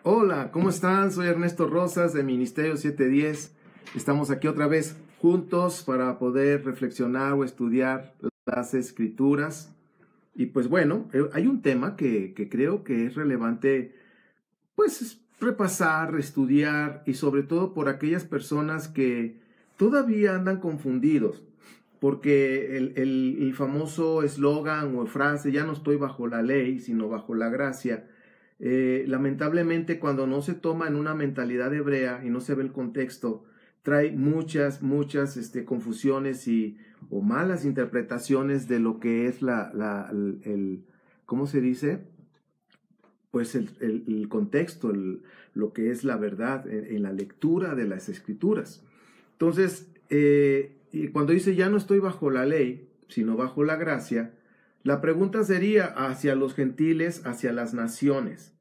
Hola, ¿cómo están? Soy Ernesto Rosas de Ministerio 710. Estamos aquí otra vez juntos para poder reflexionar o estudiar las Escrituras. Y pues bueno, hay un tema que creo que es relevante, pues repasar, estudiar y sobre todo por aquellas personas que todavía andan confundidos. Porque el famoso eslogan o frase, ya no estoy bajo la ley, sino bajo la gracia, lamentablemente cuando no se toma en una mentalidad hebrea y no se ve el contexto, trae muchas confusiones o malas interpretaciones de lo que es ¿cómo se dice? Pues el contexto, lo que es la verdad en la lectura de las Escrituras. Entonces, y cuando dice ya no estoy bajo la ley, sino bajo la gracia, la pregunta sería hacia los gentiles, hacia las naciones.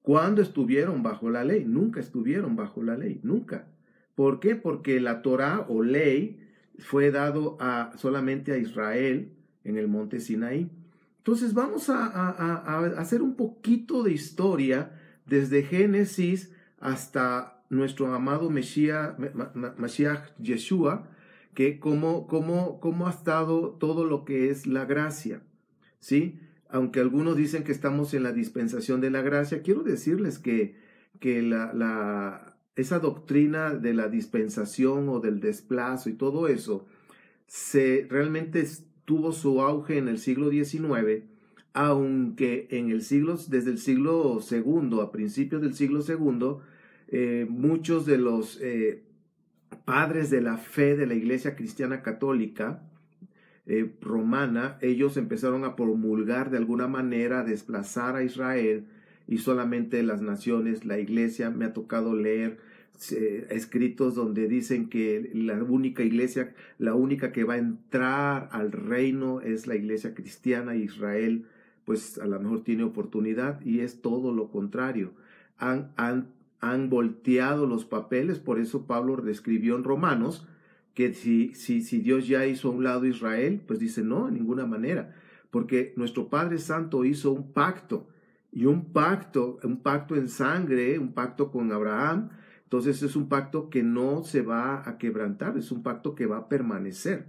¿Cuándo estuvieron bajo la ley? Nunca estuvieron bajo la ley, nunca. ¿Por qué? Porque la Torá o ley fue dado solamente a Israel en el monte Sinaí. Entonces vamos a hacer un poquito de historia desde Génesis hasta nuestro amado Mashiach Yeshua, que cómo ha estado todo lo que es la gracia, ¿sí? Aunque algunos dicen que estamos en la dispensación de la gracia, quiero decirles que esa doctrina de la dispensación o del desplazo y todo eso, realmente tuvo su auge en el siglo XIX, aunque desde el siglo segundo, a principios del siglo segundo, muchos de los padres de la fe de la Iglesia Cristiana Católica romana, ellos empezaron a promulgar de alguna manera, a desplazar a Israel y solamente las naciones, la iglesia. Me ha tocado leer escritos donde dicen que la única iglesia, la única que va a entrar al reino es la iglesia cristiana. Israel pues a lo mejor tiene oportunidad, y es todo lo contrario. Han volteado los papeles. Por eso Pablo escribió en Romanos que si Dios ya hizo a un lado Israel, pues dice no, en ninguna manera, porque nuestro Padre Santo hizo un pacto, y un pacto en sangre, un pacto con Abraham. Entonces es un pacto que no se va a quebrantar, es un pacto que va a permanecer.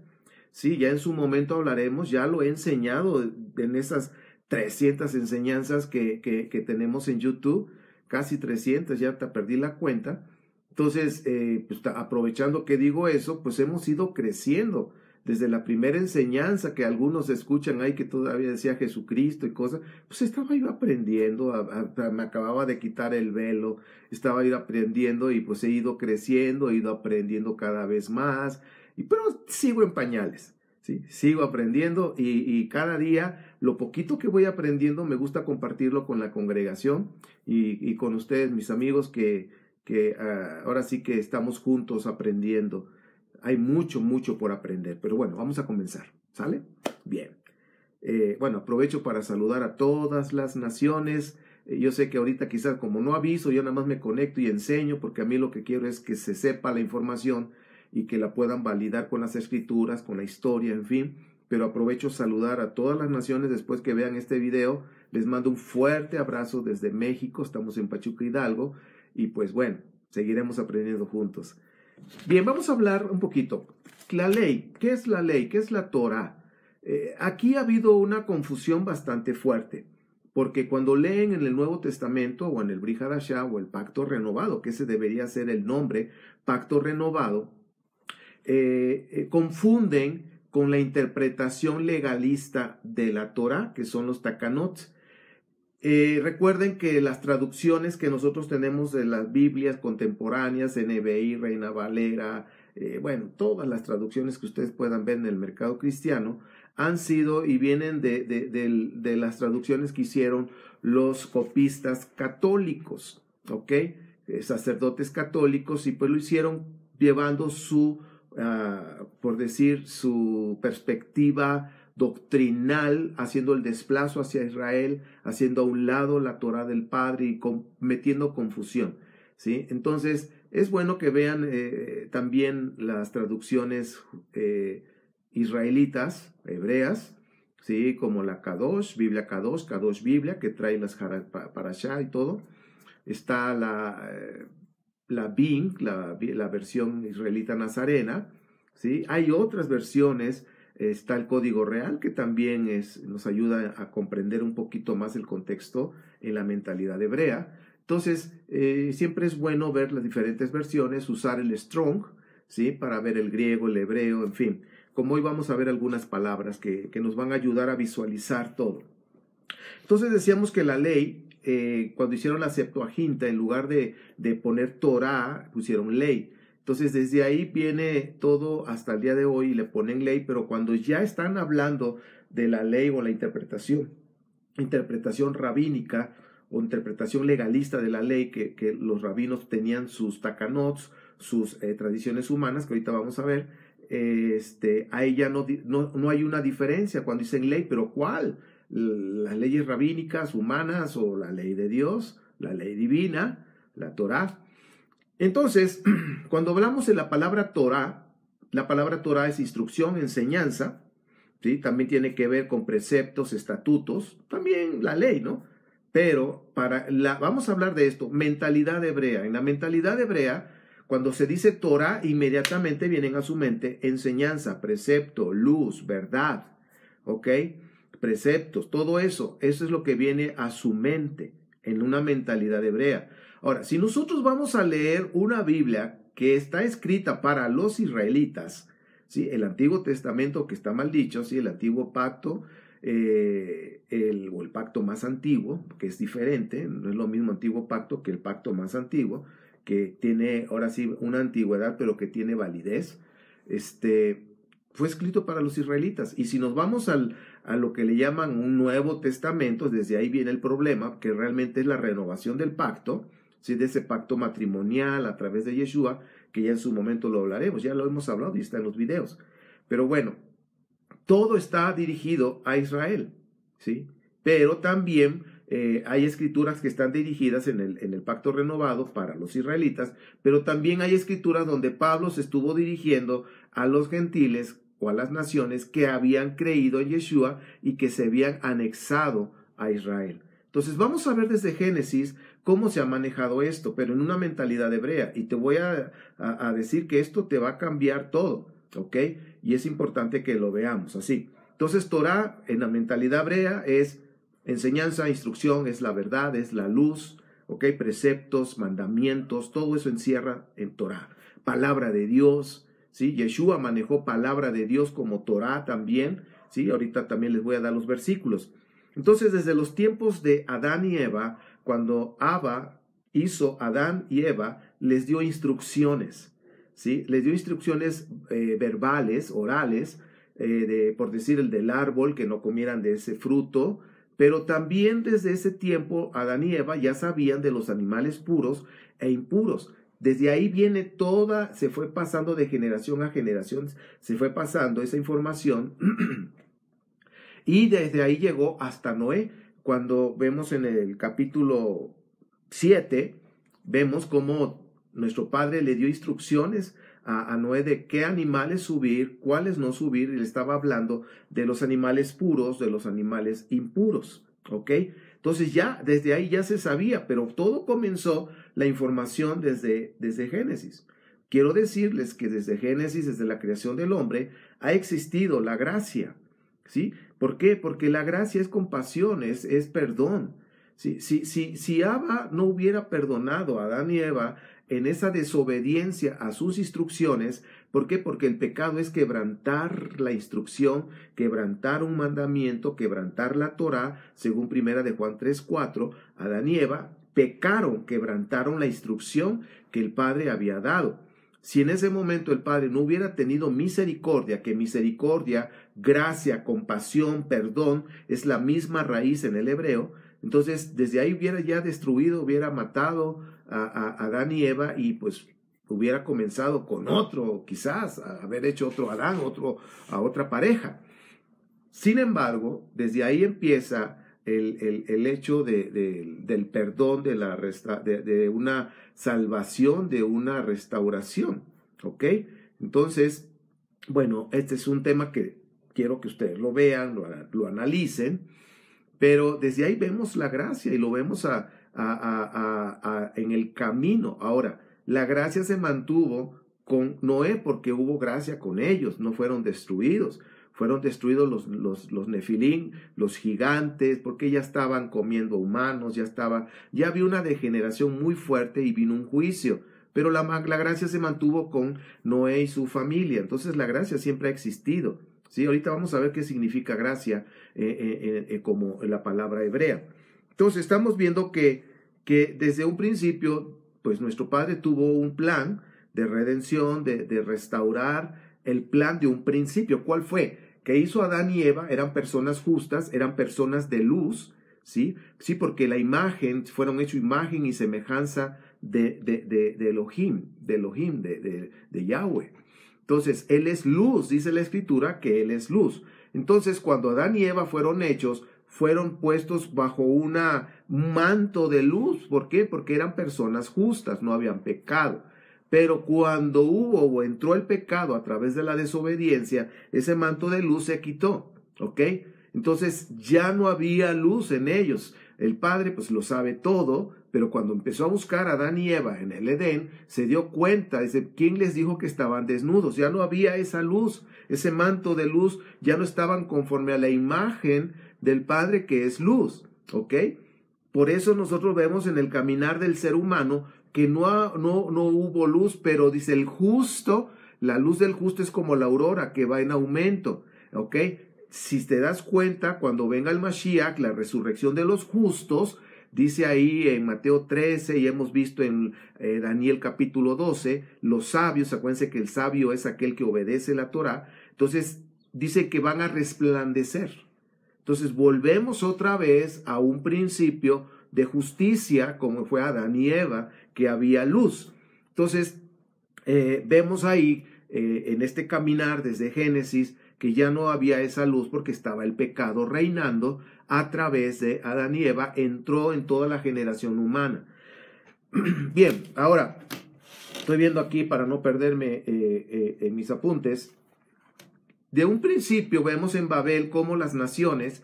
Sí, ya en su momento hablaremos, ya lo he enseñado en esas 300 enseñanzas que tenemos en YouTube, casi 300, ya te perdí la cuenta. Entonces, pues, aprovechando que digo eso, pues hemos ido creciendo desde la primera enseñanza que algunos escuchan ahí que todavía decía Jesucristo y cosas. Pues estaba yo aprendiendo, me acababa de quitar el velo, estaba yo aprendiendo y pues he ido creciendo, he ido aprendiendo cada vez más, pero sigo en pañales, ¿sí? Sigo aprendiendo y cada día lo poquito que voy aprendiendo me gusta compartirlo con la congregación y con ustedes, mis amigos, que ahora sí que estamos juntos aprendiendo. Hay mucho por aprender, pero bueno, vamos a comenzar, ¿sale? Bien. Bueno, aprovecho para saludar a todas las naciones. Yo sé que ahorita quizás como no aviso, yo nada más me conecto y enseño, porque a mí lo que quiero es que se sepa la información y que la puedan validar con las escrituras, con la historia, en fin. Pero aprovecho saludar a todas las naciones después que vean este video. Les mando un fuerte abrazo desde México, estamos en Pachuca, Hidalgo. Y pues bueno, seguiremos aprendiendo juntos. Bien, vamos a hablar un poquito. La ley, ¿qué es la ley? ¿Qué es la Torá? Aquí ha habido una confusión bastante fuerte, porque cuando leen en el Nuevo Testamento o en el Brit Hadashah o el Pacto Renovado, que ese debería ser el nombre, Pacto Renovado, confunden con la interpretación legalista de la Torá, que son los Takanot. Recuerden que las traducciones que nosotros tenemos de las Biblias contemporáneas, NBI, Reina Valera, bueno, todas las traducciones que ustedes puedan ver en el mercado cristiano han sido y vienen de las traducciones que hicieron los copistas católicos, ¿ok? Sacerdotes católicos, y pues lo hicieron llevando por decir, su perspectiva doctrinal, haciendo el desplazo hacia Israel, haciendo a un lado la Torá del Padre y metiendo confusión, ¿sí? Entonces, es bueno que vean también las traducciones israelitas, hebreas, ¿sí? Como la Kadosh Biblia, que trae las Parashá y todo. está la Bing, la versión israelita nazarena, ¿sí? Hay otras versiones, está el Código Real, que también nos ayuda a comprender un poquito más el contexto en la mentalidad hebrea. Entonces, siempre es bueno ver las diferentes versiones, usar el Strong, ¿sí? Para ver el griego, el hebreo, en fin. Como hoy vamos a ver algunas palabras que nos van a ayudar a visualizar todo. Entonces decíamos que la ley, cuando hicieron la Septuaginta, en lugar de poner Torah, pusieron ley. Entonces desde ahí viene todo hasta el día de hoy y le ponen ley, pero cuando ya están hablando de la ley o la interpretación rabínica o interpretación legalista de la ley, que los rabinos tenían sus takanots, sus tradiciones humanas, que ahorita vamos a ver, ahí ya no hay una diferencia cuando dicen ley, pero ¿cuál? Las leyes rabínicas, humanas, o la ley de Dios, la ley divina, la Torá. Entonces, cuando hablamos de la palabra Torá es instrucción, enseñanza, ¿sí? También tiene que ver con preceptos, estatutos, también la ley, ¿no? Pero vamos a hablar de esto, mentalidad hebrea. En la mentalidad hebrea, cuando se dice Torá, inmediatamente vienen a su mente enseñanza, precepto, luz, verdad, ¿ok? Preceptos, todo eso es lo que viene a su mente en una mentalidad hebrea. Ahora, si nosotros vamos a leer una Biblia que está escrita para los israelitas, ¿sí? El Antiguo Testamento, que está mal dicho, ¿sí? El Antiguo Pacto, el pacto más antiguo, que es diferente, no es lo mismo Antiguo Pacto que el pacto más antiguo, que tiene ahora sí una antigüedad, pero que tiene validez, fue escrito para los israelitas. Y si nos vamos a lo que le llaman un Nuevo Testamento, desde ahí viene el problema, que realmente es la renovación del pacto, ¿sí? De ese pacto matrimonial a través de Yeshua, que ya en su momento lo hablaremos, ya lo hemos hablado y está en los videos. Pero bueno, todo está dirigido a Israel, ¿sí? Pero también hay escrituras que están dirigidas en el pacto renovado para los israelitas, pero también hay escrituras donde Pablo se estuvo dirigiendo a los gentiles o a las naciones que habían creído en Yeshua y que se habían anexado a Israel. Entonces vamos a ver desde Génesis cómo se ha manejado esto, pero en una mentalidad hebrea. Y te voy a decir que esto te va a cambiar todo, ¿ok? Y es importante que lo veamos así. Entonces Torah en la mentalidad hebrea es enseñanza, instrucción, es la verdad, es la luz, ¿ok? Preceptos, mandamientos, todo eso encierra en Torah. Palabra de Dios, ¿sí? Yeshua manejó palabra de Dios como Torah también, ¿sí? Ahorita también les voy a dar los versículos. Entonces, desde los tiempos de Adán y Eva, cuando Abba hizo Adán y Eva, les dio instrucciones, ¿sí? Les dio instrucciones verbales, orales, por decir el del árbol, que no comieran de ese fruto, pero también desde ese tiempo Adán y Eva ya sabían de los animales puros e impuros. Desde ahí viene se fue pasando de generación a generación, se fue pasando esa información y desde ahí llegó hasta Noé. Cuando vemos en el capítulo 7, vemos cómo nuestro padre le dio instrucciones a Noé de qué animales subir, cuáles no subir, y le estaba hablando de los animales puros, de los animales impuros, ¿ok? Entonces ya, desde ahí ya se sabía, pero todo comenzó la información desde Génesis. Quiero decirles que desde Génesis, desde la creación del hombre, ha existido la gracia, ¿sí? ¿Por qué? Porque la gracia es compasión, es perdón. Si Abba no hubiera perdonado a Adán y Eva en esa desobediencia a sus instrucciones, ¿por qué? Porque el pecado es quebrantar la instrucción, quebrantar un mandamiento, quebrantar la Torá, según 1 de Juan 3:4, Adán y Eva pecaron, quebrantaron la instrucción que el Padre había dado. Si en ese momento el Padre no hubiera tenido misericordia, que misericordia, gracia, compasión, perdón, es la misma raíz en el hebreo, entonces desde ahí hubiera ya destruido, hubiera matado a Adán y Eva y pues hubiera comenzado con otro, quizás, a haber hecho otro Adán, a otra pareja. Sin embargo, desde ahí empieza el hecho del perdón, de una salvación, de una restauración, ¿ok? Entonces, bueno, este es un tema que quiero que ustedes lo vean, lo analicen, pero desde ahí vemos la gracia y lo vemos en el camino. Ahora, la gracia se mantuvo con Noé porque hubo gracia con ellos, no fueron destruidos. Fueron destruidos los nefilín, los gigantes, porque ya estaban comiendo humanos, ya había una degeneración muy fuerte y vino un juicio. Pero la gracia se mantuvo con Noé y su familia. Entonces la gracia siempre ha existido. ¿Sí? Ahorita vamos a ver qué significa gracia como la palabra hebrea. Entonces estamos viendo que desde un principio, pues nuestro Padre tuvo un plan de redención, de restaurar el plan de un principio. ¿Cuál fue? Que hizo Adán y Eva, eran personas justas, eran personas de luz, ¿sí? Sí, porque la imagen, fueron hechos imagen y semejanza de Elohim, de Yahweh. Entonces, Él es luz, dice la Escritura que Él es luz. Entonces, cuando Adán y Eva fueron hechos, fueron puestos bajo un manto de luz. ¿Por qué? Porque eran personas justas, no habían pecado. Pero cuando hubo o entró el pecado a través de la desobediencia, ese manto de luz se quitó, ¿ok? Entonces ya no había luz en ellos. El Padre pues lo sabe todo, pero cuando empezó a buscar a Adán y Eva en el Edén, se dio cuenta, dice, ¿quién les dijo que estaban desnudos? Ya no había esa luz, ese manto de luz, ya no estaban conforme a la imagen del Padre que es luz, ¿ok? Por eso nosotros vemos en el caminar del ser humano que no hubo luz, pero dice el justo, la luz del justo es como la aurora que va en aumento, ¿ok? Si te das cuenta, cuando venga el Mashiach, la resurrección de los justos, dice ahí en Mateo 13 y hemos visto en Daniel capítulo 12, los sabios, acuérdense que el sabio es aquel que obedece la Torah, entonces dice que van a resplandecer. Entonces volvemos otra vez a un principio de justicia, como fue Adán y Eva, que había luz. Entonces, vemos ahí, en este caminar desde Génesis, que ya no había esa luz porque estaba el pecado reinando a través de Adán y Eva, entró en toda la generación humana. Bien, ahora, estoy viendo aquí para no perderme en mis apuntes. De un principio vemos en Babel cómo las naciones,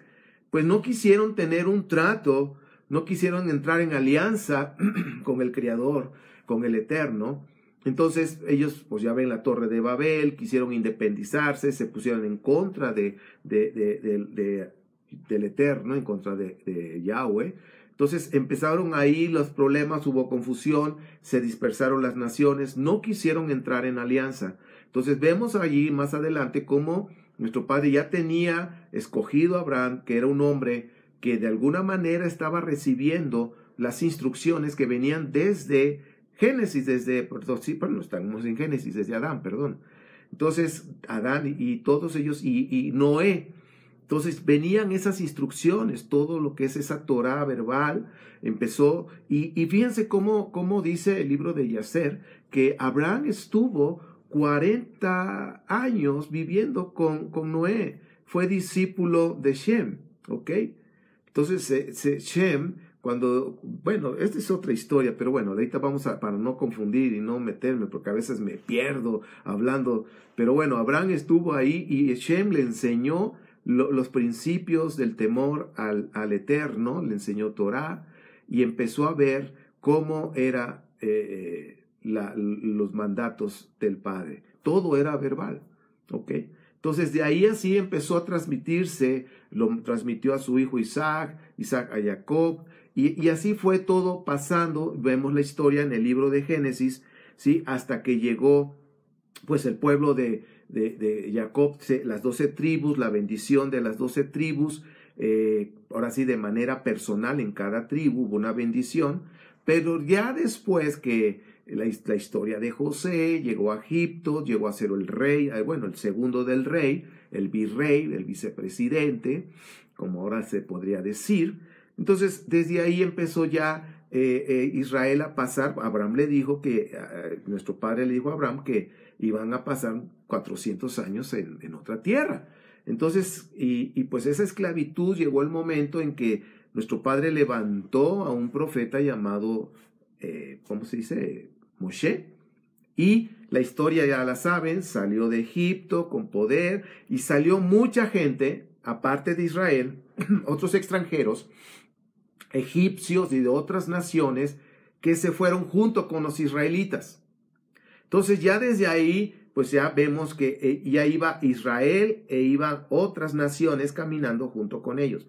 pues no quisieron tener un trato, no quisieron entrar en alianza con el Creador, con el Eterno. Entonces ellos, pues ya ven la Torre de Babel, quisieron independizarse, se pusieron en contra del Eterno, en contra de Yahweh. Entonces empezaron ahí los problemas, hubo confusión, se dispersaron las naciones, no quisieron entrar en alianza. Entonces vemos allí más adelante cómo nuestro Padre ya tenía escogido a Abraham, que era un hombre que de alguna manera estaba recibiendo las instrucciones que venían desde Génesis, no estamos en Génesis, desde Adán, perdón. Entonces Adán y todos ellos y Noé. Entonces venían esas instrucciones, todo lo que es esa Torah verbal empezó. Y fíjense cómo dice el libro de Yacer, que Abraham estuvo 40 años viviendo con Noé. Fue discípulo de Shem, ¿ok? Entonces Shem, esta es otra historia, pero bueno, ahorita para no confundir y no meterme, porque a veces me pierdo hablando. Pero bueno, Abraham estuvo ahí y Shem le enseñó los principios del temor al Eterno, le enseñó Torah y empezó a ver cómo era los mandatos del Padre. Todo era verbal, ¿ok? Entonces de ahí así empezó a transmitirse, lo transmitió a su hijo Isaac a Jacob, y así fue todo pasando. Vemos la historia en el libro de Génesis, ¿sí? Hasta que llegó pues el pueblo de Jacob, las 12 tribus, la bendición de las 12 tribus, ahora sí de manera personal en cada tribu hubo una bendición, pero ya después que la historia de José, llegó a Egipto, llegó a ser el rey, el segundo del rey, el virrey, el vicepresidente, como ahora se podría decir. Entonces desde ahí empezó ya Israel a pasar. Abraham le dijo nuestro padre le dijo a Abraham que iban a pasar 400 años en otra tierra. Entonces, y pues esa esclavitud llegó el momento en que nuestro padre levantó a un profeta llamado, ¿cómo se dice? Moshe. Y la historia ya la saben, salió de Egipto con poder y salió mucha gente, aparte de Israel, otros extranjeros, egipcios y de otras naciones que se fueron junto con los israelitas. Entonces ya desde ahí, pues ya vemos que ya iba Israel e iban otras naciones caminando junto con ellos.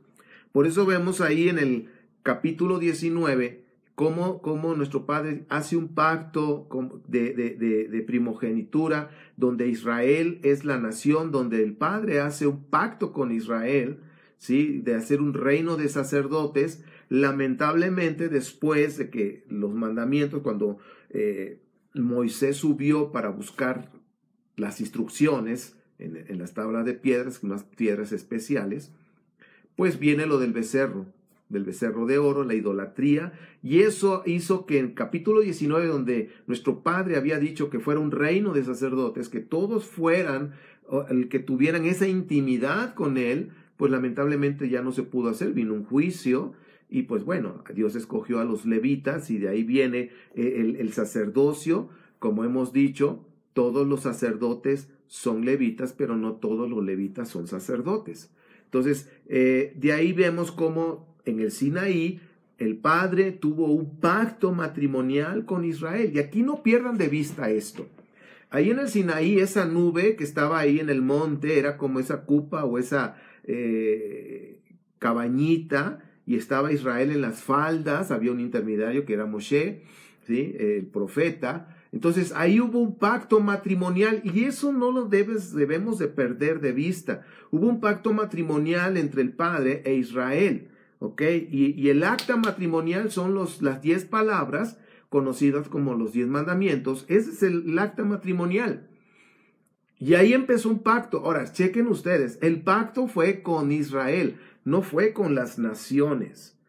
Por eso vemos ahí en el capítulo 19 cómo nuestro Padre hace un pacto de primogenitura, donde Israel es la nación, donde el Padre hace un pacto con Israel, ¿sí? De hacer un reino de sacerdotes. Lamentablemente, después de que los mandamientos, cuando Moisés subió para buscar las instrucciones en las tablas de piedras, unas piedras especiales, pues viene lo del becerro de oro, la idolatría, y eso hizo que en capítulo 19, donde nuestro Padre había dicho que fuera un reino de sacerdotes, que todos fueran, que tuvieran esa intimidad con Él, pues lamentablemente ya no se pudo hacer, vino un juicio, y pues bueno, Dios escogió a los levitas, y de ahí viene el sacerdocio. Como hemos dicho, todos los sacerdotes son levitas, pero no todos los levitas son sacerdotes. Entonces, de ahí vemos cómo en el Sinaí el Padre tuvo un pacto matrimonial con Israel. Y aquí no pierdan de vista esto. Ahí en el Sinaí, esa nube que estaba ahí en el monte era como esa cupa o esa cabañita, y estaba Israel en las faldas. Había un intermediario que era Moshe, ¿sí? El profeta. Entonces ahí hubo un pacto matrimonial, y eso no lo debemos de perder de vista. Hubo un pacto matrimonial entre el Padre e Israel, ¿ok? Y el acta matrimonial son las 10 palabras conocidas como los 10 mandamientos. Ese es el acta matrimonial. Y ahí empezó un pacto. Ahora, chequen ustedes, el pacto fue con Israel, no fue con las naciones.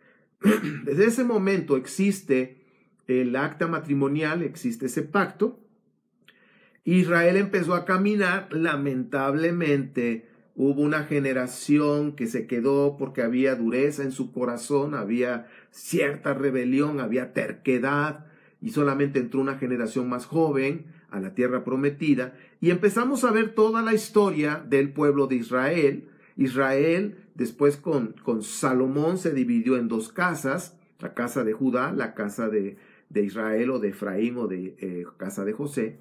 Desde ese momento existe el acta matrimonial, existe ese pacto. Israel empezó a caminar. Lamentablemente hubo una generación que se quedó porque había dureza en su corazón, había cierta rebelión, había terquedad, y solamente entró una generación más joven a la tierra prometida, y empezamos a ver toda la historia del pueblo de Israel. Israel después con Salomón se dividió en 2 casas, la casa de Judá, la casa de Israel o de Efraín o de casa de José.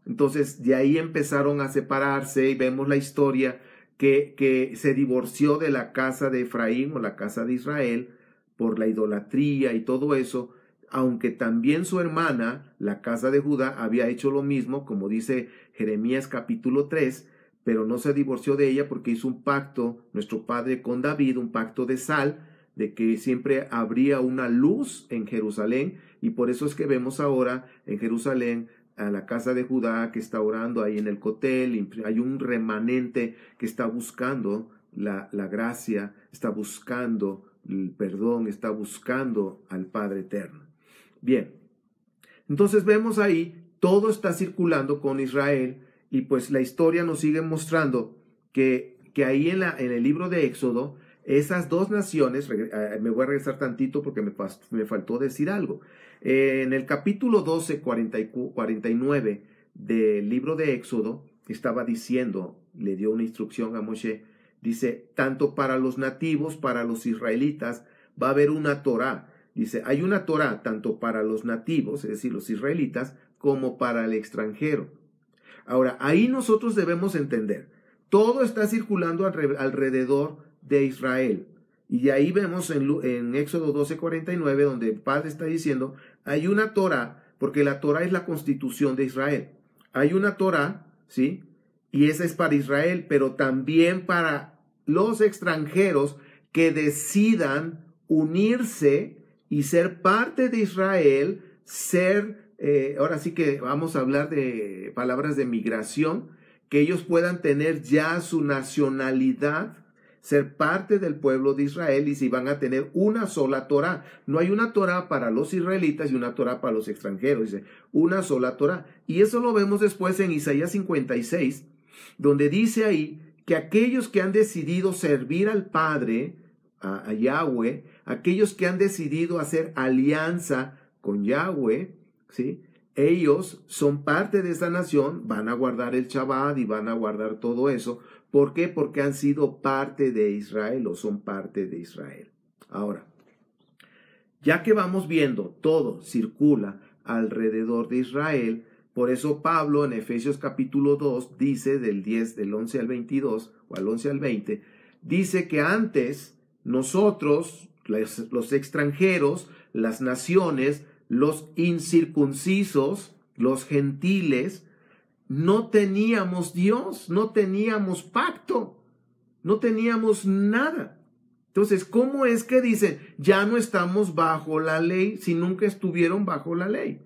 Entonces de ahí empezaron a separarse, y vemos la historia que se divorció de la casa de Efraín o la casa de Israel por la idolatría y todo eso, aunque también su hermana, la casa de Judá, había hecho lo mismo, como dice Jeremías capítulo 3, pero no se divorció de ella porque hizo un pacto, nuestro Padre, con David, un pacto de sal, de que siempre habría una luz en Jerusalén, y por eso es que vemos ahora en Jerusalén a la casa de Judá que está orando ahí en el Cotel. Hay un remanente que está buscando la gracia, está buscando el perdón, está buscando al Padre eterno. Bien, entonces vemos ahí, todo está circulando con Israel, y pues la historia nos sigue mostrando que ahí en el libro de Éxodo, esas 2 naciones, me voy a regresar tantito porque me faltó decir algo. En el capítulo 12, 49 del libro de Éxodo, estaba diciendo, le dio una instrucción a Moshe, dice, tanto para los nativos, para los israelitas, va a haber una Torá. Dice, hay una Torá tanto para los nativos, es decir, los israelitas, como para el extranjero. Ahora, ahí nosotros debemos entender, todo está circulando alrededor de Israel. Y ahí vemos en Éxodo 12:49, donde el Padre está diciendo, hay una Torá, porque la Torá es la constitución de Israel. Hay una Torá, ¿sí? Y esa es para Israel, pero también para los extranjeros que decidan unirse y ser parte de Israel, ahora sí que vamos a hablar de palabras de migración, que ellos puedan tener ya su nacionalidad, ser parte del pueblo de Israel, y si van a tener una sola Torá. No hay una Torá para los israelitas y una Torá para los extranjeros, dice, una sola Torá. Y eso lo vemos después en Isaías 56, donde dice ahí que aquellos que han decidido servir al Padre, a Yahweh, aquellos que han decidido hacer alianza con Yahweh, ¿sí? Ellos son parte de esa nación, van a guardar el Shabbat y van a guardar todo eso. ¿Por qué? Porque han sido parte de Israel o son parte de Israel. Ahora, Ya que vamos viendo, todo circula alrededor de Israel. Por eso Pablo en Efesios capítulo 2 dice del 11 al 22 o al 11 al 20, dice que antes nosotros, los extranjeros, las naciones, los incircuncisos, los gentiles, no teníamos Dios, no teníamos pacto, no teníamos nada. Entonces, ¿cómo es que dicen, ya no estamos bajo la ley si nunca estuvieron bajo la ley?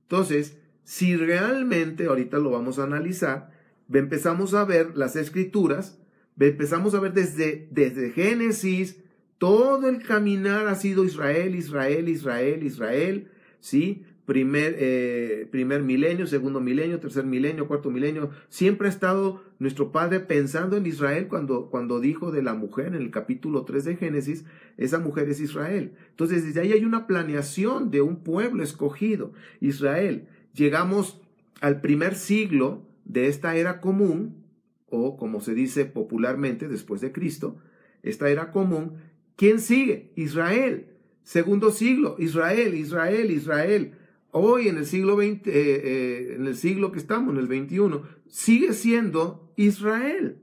Entonces, si realmente, ahorita lo vamos a analizar, empezamos a ver las escrituras, empezamos a ver desde Génesis, todo el caminar ha sido Israel, Israel, Israel, Israel, ¿sí? Primer milenio, segundo milenio, tercer milenio, cuarto milenio. Siempre ha estado nuestro Padre pensando en Israel cuando dijo de la mujer en el capítulo 3 de Génesis, esa mujer es Israel. Entonces, desde ahí hay una planeación de un pueblo escogido, Israel. Llegamos al primer siglo de esta era común, o como se dice popularmente después de Cristo, esta era común. ¿Quién sigue? Israel. Segundo siglo, Israel, Israel, Israel. Hoy en el siglo XX, en el siglo que estamos, en el 21, sigue siendo Israel.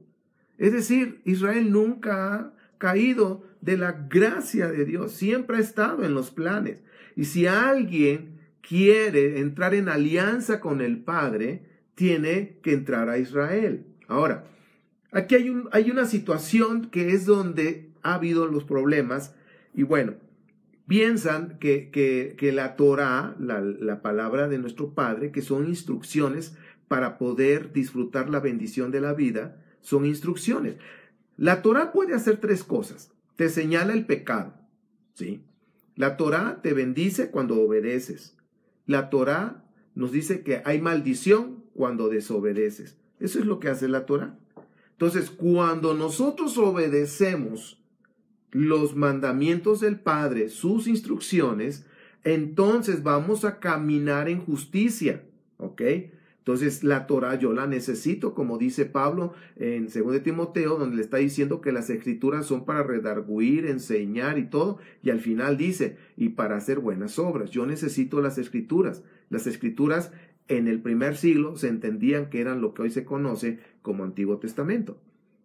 Es decir, Israel nunca ha caído de la gracia de Dios, siempre ha estado en los planes. Y si alguien quiere entrar en alianza con el Padre, tiene que entrar a Israel. Ahora, aquí hay una situación que es donde ha habido los problemas, y bueno, piensan que la Torá, la palabra de nuestro Padre, que son instrucciones para poder disfrutar la bendición de la vida, son instrucciones. La Torá puede hacer tres cosas. Te señala el pecado, ¿sí? La Torá te bendice cuando obedeces. La Torá nos dice que hay maldición cuando desobedeces. Eso es lo que hace la Torá. Entonces, cuando nosotros obedecemos los mandamientos del Padre, sus instrucciones, entonces vamos a caminar en justicia, ¿ok? Entonces la Torá yo la necesito, como dice Pablo en 2 Timoteo, donde le está diciendo que las escrituras son para redarguir, enseñar y todo, y al final dice, y para hacer buenas obras. Yo necesito las escrituras. Las escrituras en el primer siglo se entendían que eran lo que hoy se conoce como Antiguo Testamento.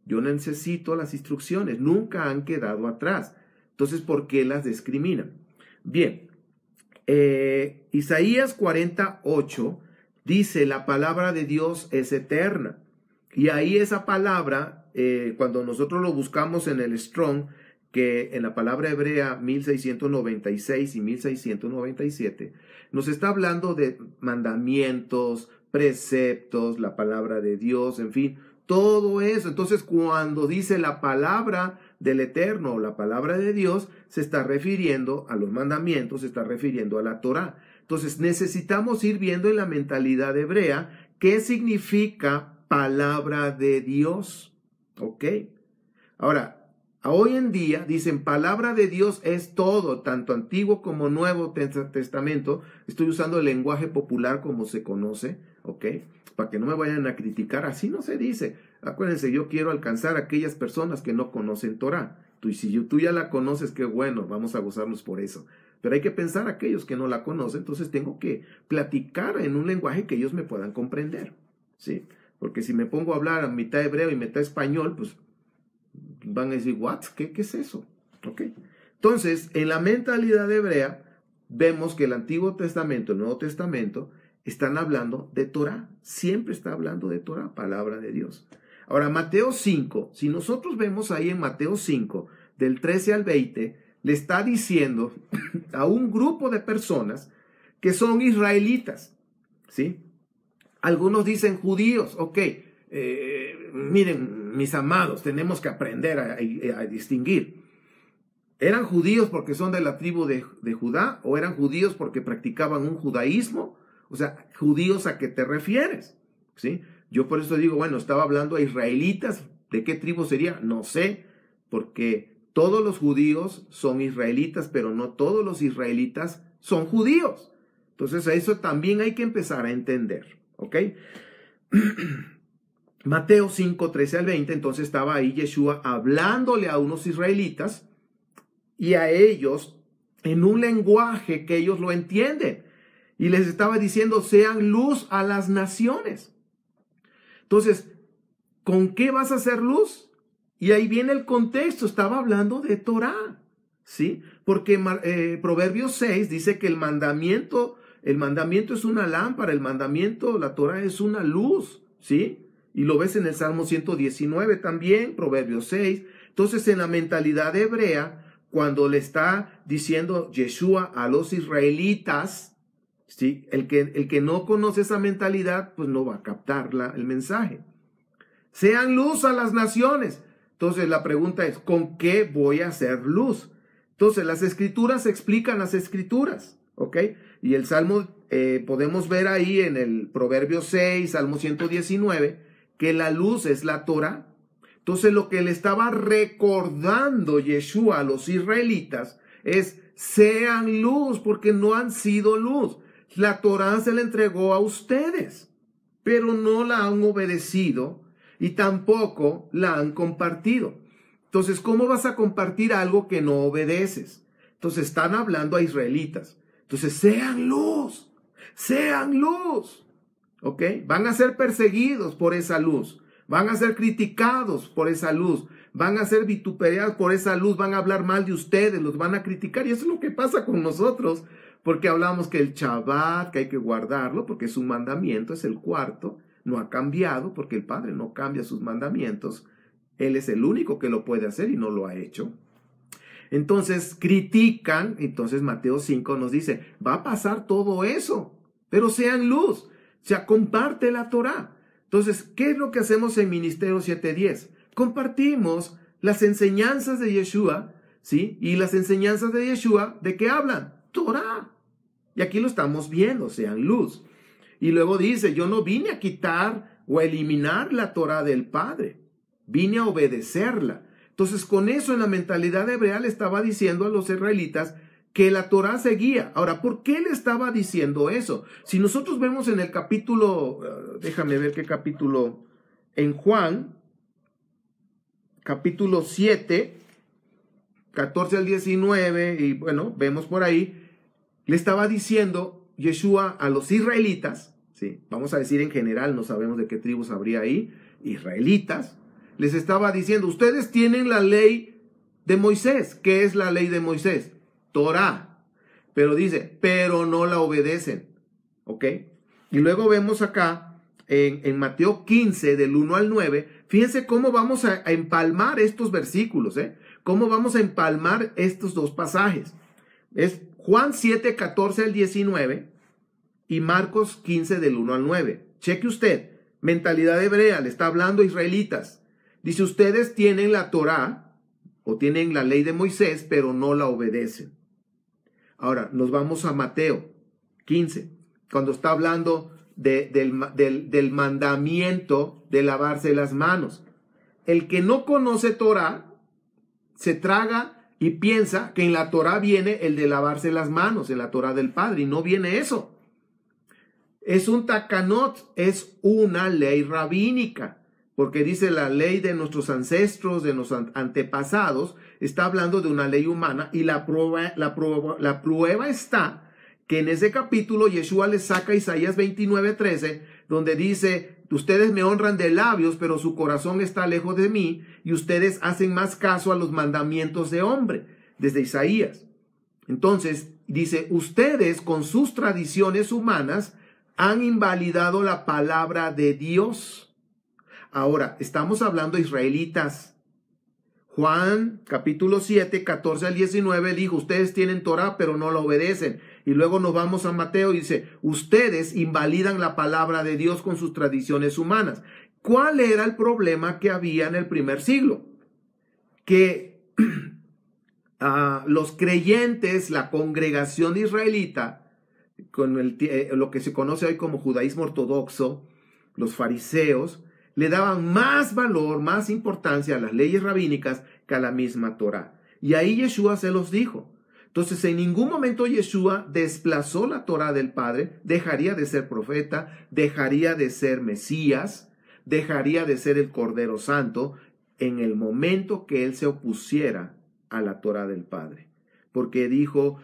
Yo necesito las instrucciones, nunca han quedado atrás. Entonces, ¿por qué las discriminan? Bien, Isaías 48 dice, la palabra de Dios es eterna. Y ahí esa palabra, cuando nosotros lo buscamos en el Strong, que en la palabra hebrea 1696 y 1697, nos está hablando de mandamientos, preceptos, la palabra de Dios, en fin, todo eso. Entonces, cuando dice la palabra del Eterno o la palabra de Dios, se está refiriendo a los mandamientos, se está refiriendo a la Torá. Entonces, necesitamos ir viendo en la mentalidad hebrea qué significa palabra de Dios. ¿Ok? Ahora, hoy en día dicen palabra de Dios es todo, tanto Antiguo como Nuevo Testamento. Estoy usando el lenguaje popular como se conoce, ¿ok? Para que no me vayan a criticar, así no se dice. Acuérdense, yo quiero alcanzar a aquellas personas que no conocen Torá. Y si tú ya la conoces, qué bueno, vamos a gozarnos por eso. Pero hay que pensar a aquellos que no la conocen, entonces tengo que platicar en un lenguaje que ellos me puedan comprender, ¿sí? Porque si me pongo a hablar a mitad hebreo y mitad español, pues van a decir, ¿what? ¿Qué es eso? ¿Ok? Entonces, en la mentalidad hebrea, vemos que el Antiguo Testamento, el Nuevo Testamento, están hablando de Torá. Siempre está hablando de Torá, palabra de Dios. Ahora, Mateo 5, si nosotros vemos ahí en Mateo 5, del 13 al 20, le está diciendo a un grupo de personas que son israelitas, ¿sí? Algunos dicen judíos, ok, miren, mis amados, tenemos que aprender a distinguir. ¿Eran judíos porque son de la tribu de Judá o eran judíos porque practicaban un judaísmo? O sea, ¿judíos a qué te refieres? ¿Sí? Yo por eso digo, bueno, estaba hablando a israelitas. ¿De qué tribu sería? No sé, porque todos los judíos son israelitas, pero no todos los israelitas son judíos. Entonces, a eso también hay que empezar a entender, ¿ok? Mateo 5, 13 al 20, entonces estaba ahí Yeshua hablándole a unos israelitas y a ellos en un lenguaje que ellos lo entienden. Y les estaba diciendo, sean luz a las naciones. Entonces, ¿con qué vas a hacer luz? Y ahí viene el contexto, estaba hablando de Torah, ¿sí? Porque Proverbios 6 dice que el mandamiento es una lámpara, el mandamiento, la Torah es una luz, ¿sí? Y lo ves en el Salmo 119 también, Proverbios 6. Entonces, en la mentalidad hebrea, cuando le está diciendo Yeshua a los israelitas, ¿sí? El que no conoce esa mentalidad, pues no va a captar el mensaje. Sean luz a las naciones. Entonces la pregunta es, ¿con qué voy a hacer luz? Entonces las escrituras explican las escrituras, ¿ok? Y el Salmo, podemos ver ahí en el Proverbio 6, Salmo 119, que la luz es la Torah. Entonces lo que le estaba recordando Yeshua a los israelitas es, sean luz, porque no han sido luz. La Torah se la entregó a ustedes, pero no la han obedecido y tampoco la han compartido. Entonces, ¿cómo vas a compartir algo que no obedeces? Entonces, están hablando a israelitas. Entonces, sean luz, ¿ok? Van a ser perseguidos por esa luz, van a ser criticados por esa luz, van a ser vituperados por esa luz, van a hablar mal de ustedes, los van a criticar. Y eso es lo que pasa con nosotros, porque hablamos que el Shabbat, que hay que guardarlo, porque es un mandamiento, es el cuarto, no ha cambiado, porque el Padre no cambia sus mandamientos. Él es el único que lo puede hacer y no lo ha hecho. Entonces critican, entonces Mateo 5 nos dice, va a pasar todo eso, pero sean luz, o sea, comparte la Torah. Entonces, ¿qué es lo que hacemos en Ministerio 710? Compartimos las enseñanzas de Yeshua, ¿sí? Y las enseñanzas de Yeshua, ¿de qué hablan? Torah. Y aquí lo estamos viendo, sean luz. Y luego dice, yo no vine a quitar o a eliminar la Torah del Padre, vine a obedecerla. Entonces, con eso en la mentalidad hebrea le estaba diciendo a los israelitas que la Torah seguía. Ahora, ¿por qué le estaba diciendo eso? Si nosotros vemos en el capítulo, déjame ver qué capítulo, en Juan, capítulo 7, 14 al 19, y bueno, vemos por ahí, le estaba diciendo Yeshua a los israelitas, ¿sí? Vamos a decir en general, no sabemos de qué tribus habría ahí, israelitas, les estaba diciendo, ustedes tienen la ley de Moisés. ¿Qué es la ley de Moisés? Torah. Pero dice, pero no la obedecen, ¿ok? Y luego vemos acá, en Mateo 15, del 1 al 9, fíjense cómo vamos a empalmar estos versículos, cómo vamos a empalmar estos dos pasajes. Es Juan 7, 14 al 19 y Marcos 15 del 1 al 9. Cheque usted, mentalidad hebrea, le está hablando a israelitas. Dice, ustedes tienen la Torá o tienen la ley de Moisés, pero no la obedecen. Ahora, nos vamos a Mateo 15, cuando está hablando del mandamiento de lavarse las manos. El que no conoce Torá se traga y piensa que en la Torá viene el de lavarse las manos, en la Torá del Padre, y no viene eso. Es un takanot, es una ley rabínica, porque dice la ley de nuestros ancestros, de nuestros antepasados, está hablando de una ley humana, y la prueba está que en ese capítulo Yeshua le saca Isaías 29:13, donde dice, ustedes me honran de labios, pero su corazón está lejos de mí, y ustedes hacen más caso a los mandamientos de hombre, desde Isaías. Entonces, dice, ustedes con sus tradiciones humanas han invalidado la palabra de Dios. Ahora, estamos hablando de israelitas. Juan, capítulo 7, 14 al 19, dijo, ustedes tienen Torah, pero no la obedecen. Y luego nos vamos a Mateo y dice, ustedes invalidan la palabra de Dios con sus tradiciones humanas. ¿Cuál era el problema que había en el primer siglo? Que los creyentes, la congregación israelita, con lo que se conoce hoy como judaísmo ortodoxo, los fariseos, le daban más valor, más importancia a las leyes rabínicas que a la misma Torá. Y ahí Yeshua se los dijo. Entonces, en ningún momento Yeshua desplazó la Torá del Padre, dejaría de ser profeta, dejaría de ser Mesías, dejaría de ser el Cordero Santo en el momento que él se opusiera a la Torá del Padre. porque dijo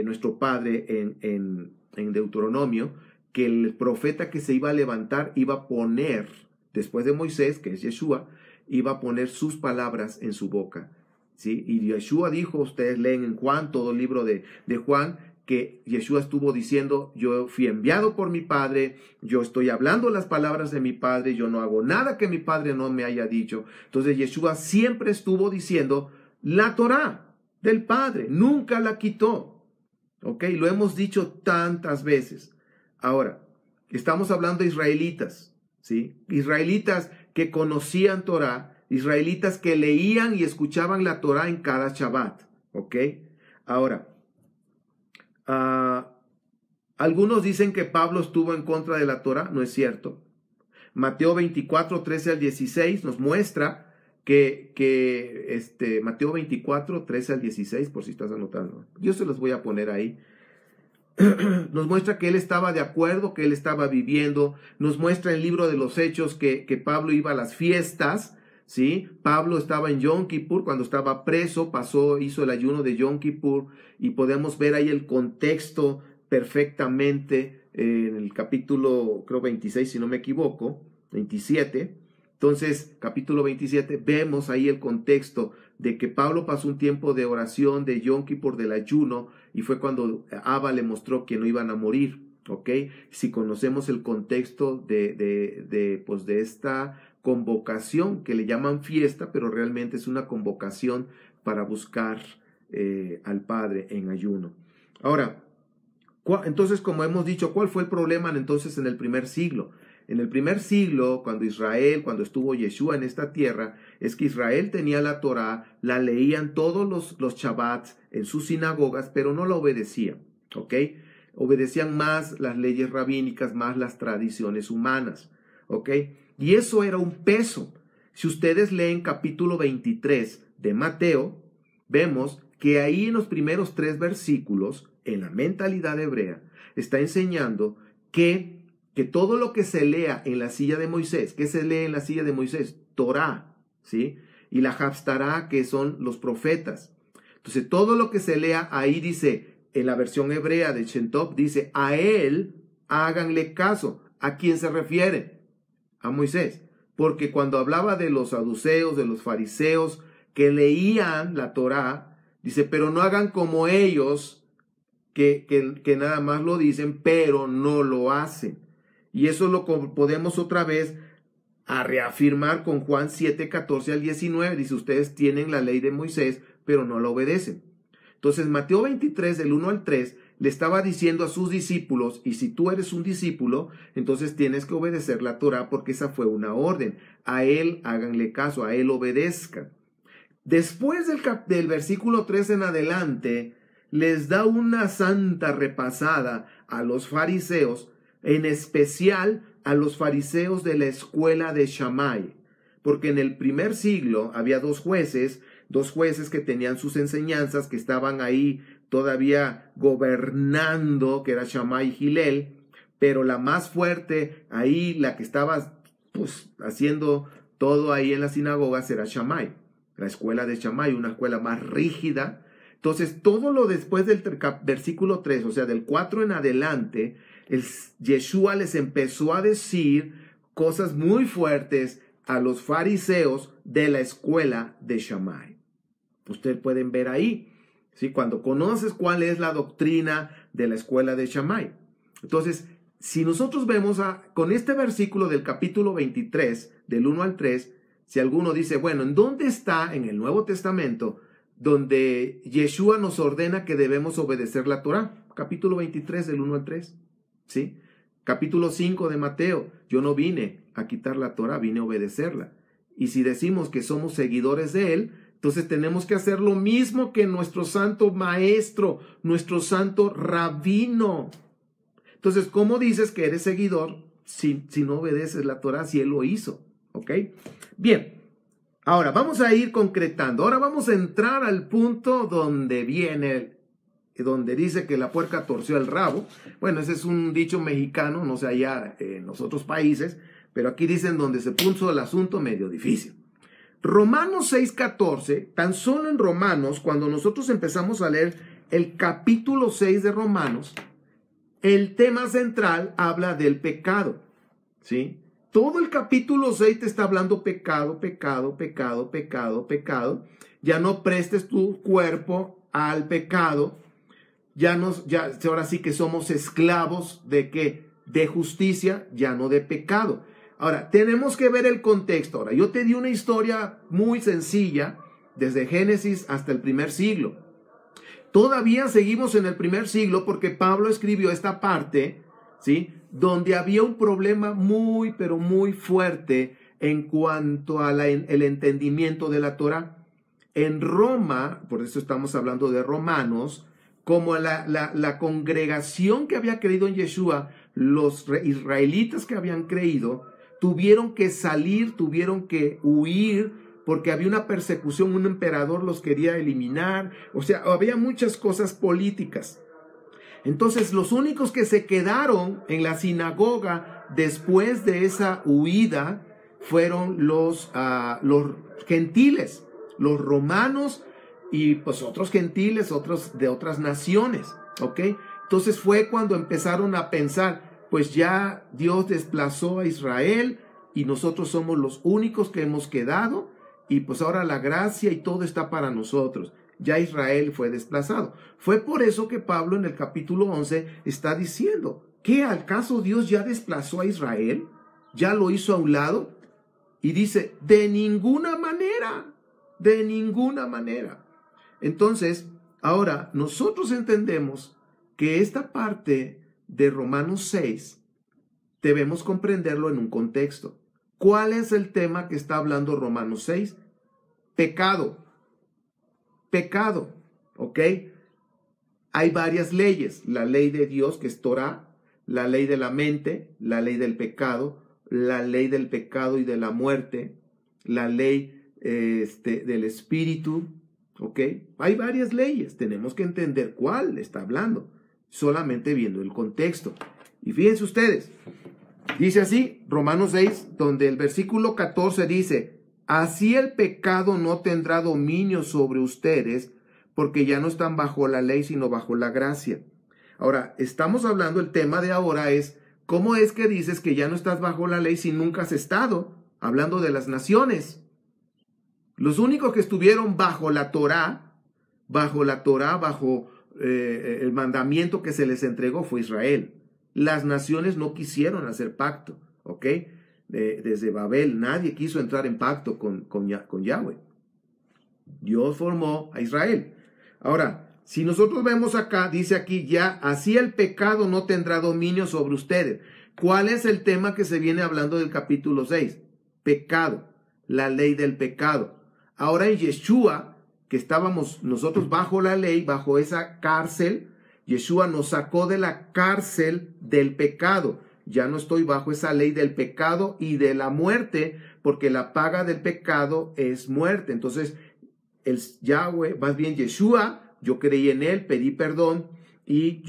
nuestro padre en Deuteronomio que el profeta que se iba a levantar iba a poner, después de Moisés, que es Yeshua, iba a poner sus palabras en su boca, ¿sí? Y Yeshua dijo, ustedes leen en Juan, todo el libro de Juan, que Yeshua estuvo diciendo, yo fui enviado por mi Padre, yo estoy hablando las palabras de mi Padre, yo no hago nada que mi Padre no me haya dicho. Entonces Yeshua siempre estuvo diciendo la Torá del Padre, nunca la quitó. ¿Ok? Lo hemos dicho tantas veces. Ahora, estamos hablando de israelitas, ¿sí? Israelitas que conocían Torá, israelitas que leían y escuchaban la Torá en cada Shabbat, ¿ok? Ahora, algunos dicen que Pablo estuvo en contra de la Torá, no es cierto. Mateo 24, 13 al 16 nos muestra Mateo 24, 13 al 16, por si estás anotando. Yo se los voy a poner ahí. Nos muestra que él estaba de acuerdo, que él estaba viviendo. Nos muestra el libro de los Hechos que Pablo iba a las fiestas, ¿sí? Pablo estaba en Yom Kippur, cuando estaba preso, hizo el ayuno de Yom Kippur, y podemos ver ahí el contexto perfectamente en el capítulo, creo 26, si no me equivoco, 27. Entonces, capítulo 27, vemos ahí el contexto de que Pablo pasó un tiempo de oración, de Yom Kippur, del ayuno, y fue cuando Abba le mostró que no iban a morir, ¿ok? Si conocemos el contexto de esta convocación, que le llaman fiesta, pero realmente es una convocación para buscar al Padre en ayuno. Ahora, entonces, como hemos dicho, ¿cuál fue el problema entonces en el primer siglo? En el primer siglo, cuando estuvo Yeshua en esta tierra, es que Israel tenía la Torá, la leían todos los Shabbats en sus sinagogas, pero no la obedecían, ¿ok? Obedecían más las leyes rabínicas, más las tradiciones humanas, ¿ok? Y eso era un peso. Si ustedes leen capítulo 23 de Mateo, vemos que ahí en los primeros 3 versículos, en la mentalidad hebrea, está enseñando que todo lo que se lea en la silla de Moisés, ¿qué se lee en la silla de Moisés? Torá, ¿sí? Y la Haftará, que son los profetas. Entonces, todo lo que se lea ahí dice, en la versión hebrea de Shem Tov, dice, a él háganle caso. ¿A quién se refiere? A Moisés. Porque cuando hablaba de los saduceos, de los fariseos, que leían la Torá, dice, pero no hagan como ellos, que nada más lo dicen, pero no lo hacen. Y eso lo podemos otra vez a reafirmar con Juan 7, 14 al 19. Dice, ustedes tienen la ley de Moisés, pero no la obedecen. Entonces, Mateo 23, del 1 al 3, le estaba diciendo a sus discípulos, y si tú eres un discípulo, entonces tienes que obedecer la Torá, porque esa fue una orden. A él háganle caso, a él obedezcan. Después del versículo 3 en adelante, les da una santa repasada a los fariseos, en especial a los fariseos de la escuela de Shammai, porque en el primer siglo había dos jueces que tenían sus enseñanzas, que estaban ahí todavía gobernando, que era Shammai y Gilel, pero la más fuerte ahí, la que estaba haciendo todo ahí en las sinagogas, era Shammai, la escuela de Shammai, una escuela más rígida. Entonces, todo lo después del versículo 3, o sea, del 4 en adelante, Yeshua les empezó a decir cosas muy fuertes a los fariseos de la escuela de Shammai. Ustedes pueden ver ahí, ¿sí? Cuando conoces cuál es la doctrina de la escuela de Shammai. Entonces, si nosotros vemos con este versículo del capítulo 23, del 1 al 3, si alguno dice, bueno, ¿en dónde está en el Nuevo Testamento donde Yeshua nos ordena que debemos obedecer la Torá? Capítulo 23, del 1 al 3. ¿Sí? Capítulo 5 de Mateo, yo no vine a quitar la Torá, vine a obedecerla. Y si decimos que somos seguidores de él, entonces tenemos que hacer lo mismo que nuestro santo maestro, nuestro santo rabino. Entonces, ¿cómo dices que eres seguidor si no obedeces la Torá, si él lo hizo? ¿Ok? Bien, ahora vamos a ir concretando. Ahora vamos a entrar al punto donde dice que la puerca torció el rabo. Bueno, ese es un dicho mexicano, no sé allá en los otros países, pero aquí dicen donde se puso el asunto medio difícil. Romanos 6:14, tan solo en Romanos, cuando nosotros empezamos a leer el capítulo 6 de Romanos, el tema central habla del pecado, ¿sí? Todo el capítulo 6 te está hablando pecado, pecado, pecado, pecado, pecado. Ya no prestes tu cuerpo al pecado. Ahora sí que somos esclavos ¿de qué? De justicia, ya no de pecado. Ahora, tenemos que ver el contexto. Ahora, yo te di una historia muy sencilla, desde Génesis hasta el primer siglo. Todavía seguimos en el primer siglo porque Pablo escribió esta parte, ¿sí? Donde había un problema muy, pero muy fuerte en cuanto a el entendimiento de la Torá. En Roma, por eso estamos hablando de Romanos, como la congregación que había creído en Yeshua, los israelitas que habían creído, tuvieron que salir, tuvieron que huir, porque había una persecución, un emperador los quería eliminar, o sea, había muchas cosas políticas. Entonces, los únicos que se quedaron en la sinagoga después de esa huida fueron los gentiles, los romanos y pues otros gentiles, otros de otras naciones, ¿ok? Entonces fue cuando empezaron a pensar, pues ya Dios desplazó a Israel y nosotros somos los únicos que hemos quedado y pues ahora la gracia y todo está para nosotros. Ya Israel fue desplazado. Fue por eso que Pablo en el capítulo 11 está diciendo, ¿qué acaso Dios ya desplazó a Israel? ¿Ya lo hizo a un lado? Y dice, de ninguna manera, de ninguna manera. Entonces, ahora nosotros entendemos que esta parte de Romanos 6 debemos comprenderlo en un contexto. ¿Cuál es el tema que está hablando Romanos 6? Pecado. Pecado, ¿ok? Hay varias leyes. La ley de Dios, que es Torah, la ley de la mente, la ley del pecado y de la muerte, la ley del espíritu, ¿ok? Hay varias leyes. Tenemos que entender cuál está hablando, solamente viendo el contexto. Y fíjense ustedes, dice así, Romanos 6, donde el versículo 14 dice, así el pecado no tendrá dominio sobre ustedes, porque ya no están bajo la ley, sino bajo la gracia. Ahora, estamos hablando, el tema de ahora es, ¿cómo es que dices que ya no estás bajo la ley si nunca has estado? Hablando de las naciones. Los únicos que estuvieron bajo la Torá, bajo el mandamiento que se les entregó fue Israel. Las naciones no quisieron hacer pacto, ¿ok? Desde Babel nadie quiso entrar en pacto con Yahweh. Dios formó a Israel. Ahora, si nosotros vemos acá, dice aquí ya, así el pecado no tendrá dominio sobre ustedes. ¿Cuál es el tema que se viene hablando del capítulo 6? Pecado, la ley del pecado. Ahora en Yeshua, que estábamos nosotros bajo la ley, bajo esa cárcel, Yeshua nos sacó de la cárcel del pecado. Ya no estoy bajo esa ley del pecado y de la muerte, porque la paga del pecado es muerte. Entonces, el Yahweh, más bien Yeshua, yo creí en él, pedí perdón y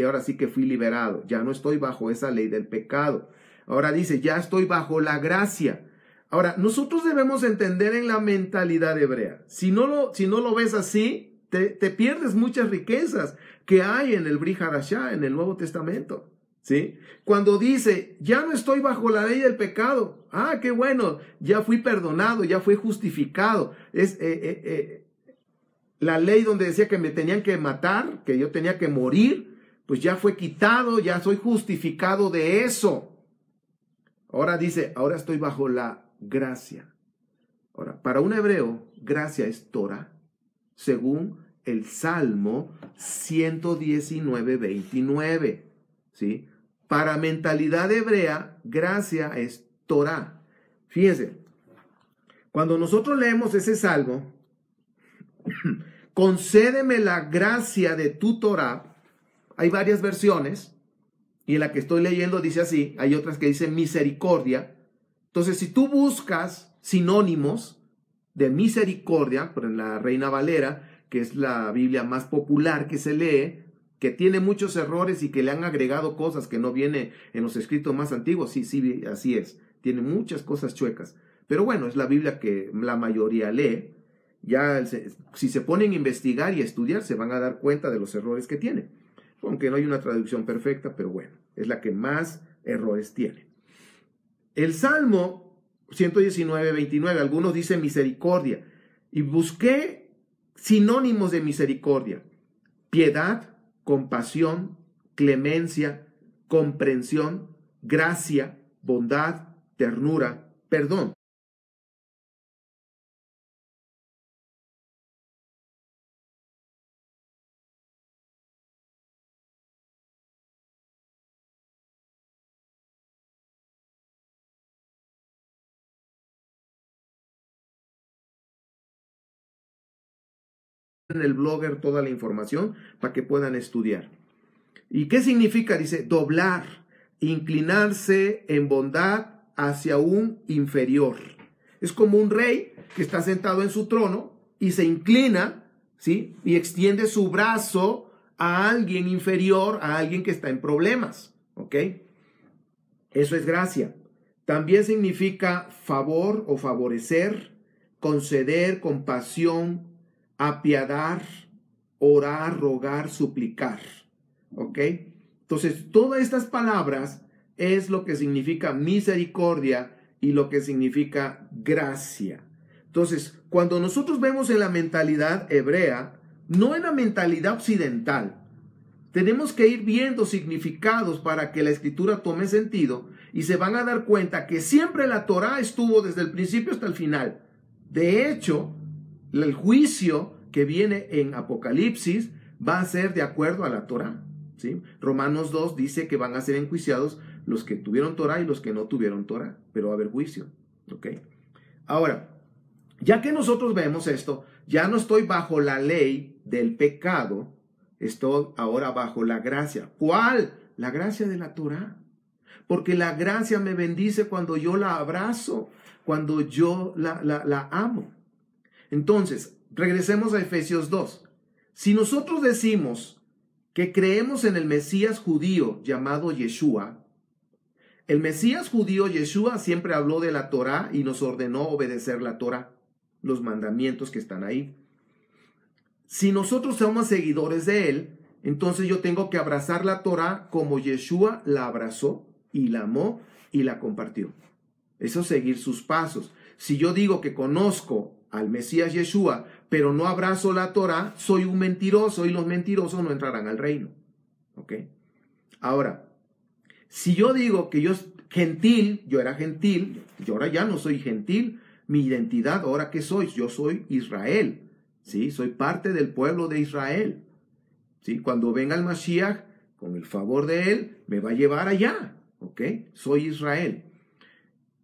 ahora sí que fui liberado. Ya no estoy bajo esa ley del pecado. Ahora dice, ya estoy bajo la gracia. Ahora, nosotros debemos entender en la mentalidad hebrea. Si no lo ves así, te pierdes muchas riquezas que hay en el Brit Hadashah, en el Nuevo Testamento. ¿Sí? Cuando dice, ya no estoy bajo la ley del pecado. Ah, qué bueno, ya fui perdonado, ya fui justificado. Es la ley donde decía que me tenían que matar, que yo tenía que morir, pues ya fue quitado, ya soy justificado de eso. Ahora dice, ahora estoy bajo la gracia. Ahora, para un hebreo, gracia es Torah, según el Salmo 119:29. ¿Sí? Para mentalidad hebrea, gracia es Torah. Fíjense, cuando nosotros leemos ese salmo, concédeme la gracia de tu Torah, hay varias versiones, y en la que estoy leyendo dice así, hay otras que dicen misericordia. Entonces, si tú buscas sinónimos de misericordia, por en la Reina Valera, que es la Biblia más popular que se lee, que tiene muchos errores y que le han agregado cosas que no viene en los escritos más antiguos. Sí, así es. Tiene muchas cosas chuecas. Pero bueno, es la Biblia que la mayoría lee. si se ponen a investigar y a estudiar, se van a dar cuenta de los errores que tiene. Aunque no hay una traducción perfecta, pero bueno, es la que más errores tiene. El Salmo 119, 29, algunos dicen misericordia. Y busqué sinónimos de misericordia: piedad, compasión, clemencia, comprensión, gracia, bondad, ternura, perdón. En el blogger toda la información para que puedan estudiar. ¿Y qué significa? Dice doblar, inclinarse en bondad hacia un inferior. Es como un rey que está sentado en su trono y se inclina, ¿sí? Y extiende su brazo a alguien inferior, a alguien que está en problemas, ¿ok? Eso es gracia. También significa favor o favorecer, conceder, compasión, apiadar, orar, rogar, suplicar. ¿Ok? Entonces, todas estas palabras es lo que significa misericordia y lo que significa gracia. Entonces, cuando nosotros vemos en la mentalidad hebrea, no en la mentalidad occidental, tenemos que ir viendo significados para que la escritura tome sentido y se van a dar cuenta que siempre la Torá estuvo desde el principio hasta el final. De hecho, el juicio que viene en Apocalipsis va a ser de acuerdo a la Torá, ¿sí? Romanos 2 dice que van a ser enjuiciados los que tuvieron Torá y los que no tuvieron Torá, pero va a haber juicio, ¿ok? Ahora, ya que nosotros vemos esto, ya no estoy bajo la ley del pecado, estoy ahora bajo la gracia. ¿Cuál? La gracia de la Torá. Porque la gracia me bendice cuando yo la abrazo, cuando yo la amo. Entonces, regresemos a Efesios 2. Si nosotros decimos que creemos en el Mesías judío llamado Yeshua, el Mesías judío Yeshua siempre habló de la Torá y nos ordenó obedecer la Torá, los mandamientos que están ahí. Si nosotros somos seguidores de él, entonces yo tengo que abrazar la Torá como Yeshua la abrazó y la amó y la compartió. Eso es seguir sus pasos. Si yo digo que conozco al Mesías Yeshua, pero no abrazo la Torá, soy un mentiroso y los mentirosos no entrarán al reino. ¿Ok? Ahora, si yo digo que yo era gentil, yo ahora ya no soy gentil, mi identidad, ¿ahora qué soy? Yo soy Israel, ¿sí? Soy parte del pueblo de Israel, ¿sí? Cuando venga el Mashiach, con el favor de él, me va a llevar allá, ¿ok? Soy Israel.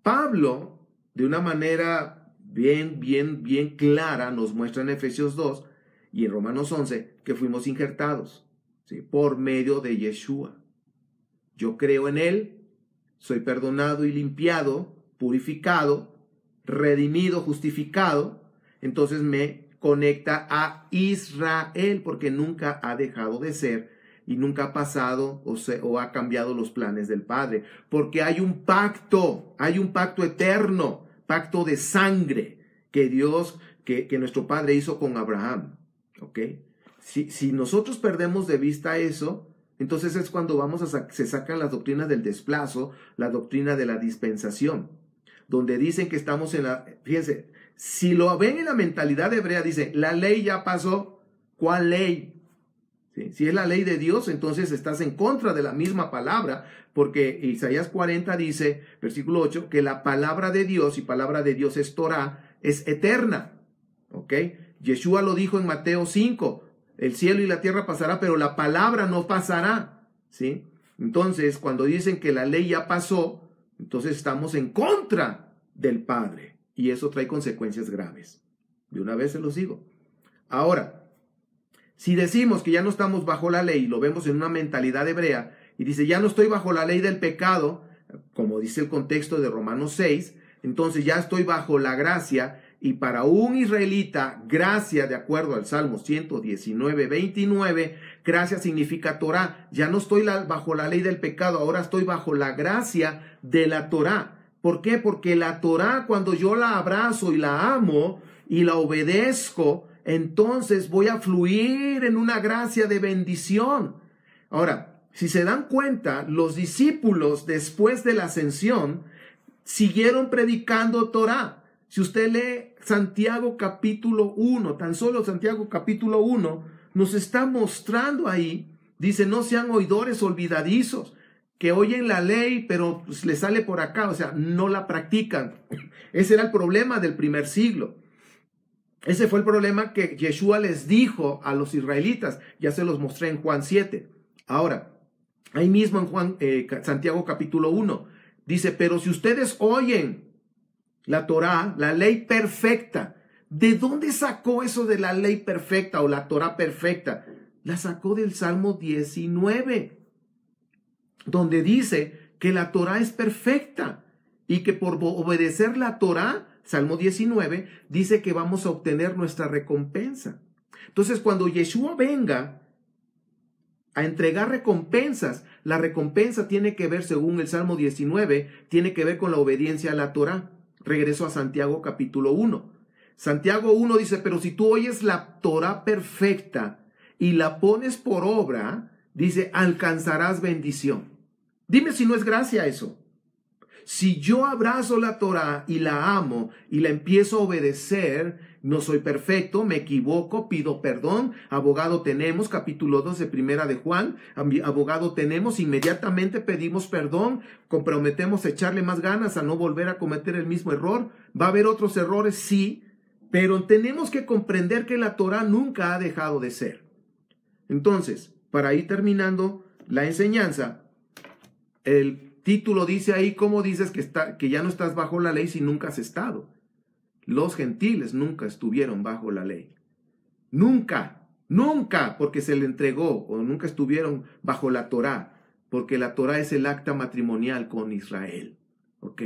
Pablo, de una manera bien clara, nos muestra en Efesios 2 y en Romanos 11 que fuimos injertados, ¿sí? Por medio de Yeshua. Yo creo en él, soy perdonado y limpiado, purificado, redimido, justificado. Entonces me conecta a Israel porque nunca ha dejado de ser y nunca ha pasado o ha cambiado los planes del Padre. Porque hay un pacto eterno, pacto de sangre que Dios, que nuestro Padre hizo con Abraham. ¿Ok? Si nosotros perdemos de vista eso, entonces es cuando se sacan las doctrinas del desplazo, la doctrina de la dispensación, donde dicen que estamos fíjense, si lo ven en la mentalidad hebrea, dice, la ley ya pasó. ¿Cuál ley? ¿Sí? Si es la ley de Dios, entonces estás en contra de la misma palabra, porque Isaías 40 dice, versículo 8, que la palabra de Dios, y palabra de Dios es Torah, es eterna. ¿Ok? Yeshua lo dijo en Mateo 5, el cielo y la tierra pasará, pero la palabra no pasará, ¿sí? Entonces, cuando dicen que la ley ya pasó, entonces estamos en contra del Padre. Y eso trae consecuencias graves. De una vez se los digo. Ahora, si decimos que ya no estamos bajo la ley, lo vemos en una mentalidad hebrea, y dice, ya no estoy bajo la ley del pecado, como dice el contexto de Romanos 6, entonces ya estoy bajo la gracia. Y para un israelita, gracia, de acuerdo al Salmo 119, 29, gracia significa Torah. Ya no estoy bajo la ley del pecado, ahora estoy bajo la gracia de la Torah. ¿Por qué? Porque la Torah, cuando yo la abrazo y la amo, y la obedezco, entonces voy a fluir en una gracia de bendición. Ahora, si se dan cuenta, los discípulos después de la ascensión siguieron predicando Torá. Si usted lee Santiago capítulo 1, tan solo Santiago capítulo 1, nos está mostrando ahí, dice, no sean oidores olvidadizos, que oyen la ley, pero pues, les sale por acá, o sea, no la practican. Ese era el problema del primer siglo. Ese fue el problema que Yeshua les dijo a los israelitas. Ya se los mostré en Juan 7. Ahora, ahí mismo en Santiago capítulo 1, dice, pero si ustedes oyen la Torá, la ley perfecta, ¿de dónde sacó eso de la ley perfecta o la Torá perfecta? La sacó del Salmo 19, donde dice que la Torá es perfecta y que por obedecer la Torá, Salmo 19, dice que vamos a obtener nuestra recompensa. Entonces, cuando Yeshua venga a entregar recompensas, la recompensa tiene que ver, según el Salmo 19, tiene que ver con la obediencia a la Torá. Regreso a Santiago capítulo 1. Santiago 1 dice, pero si tú oyes la Torá perfecta y la pones por obra, dice, alcanzarás bendición. Dime si no es gracia eso. Si yo abrazo la Torá y la amo y la empiezo a obedecer, no soy perfecto, me equivoco, pido perdón, abogado tenemos, capítulo 2 de Primera de Juan, abogado tenemos, inmediatamente pedimos perdón, comprometemos a echarle más ganas, a no volver a cometer el mismo error. ¿Va a haber otros errores? Sí, pero tenemos que comprender que la Torá nunca ha dejado de ser. Entonces, para ir terminando la enseñanza, el título dice ahí, ¿cómo dices que ya no estás bajo la ley si nunca has estado? Los gentiles nunca estuvieron bajo la ley. Nunca, porque se le entregó, o nunca estuvieron bajo la Torá, porque la Torá es el acta matrimonial con Israel. ¿Ok?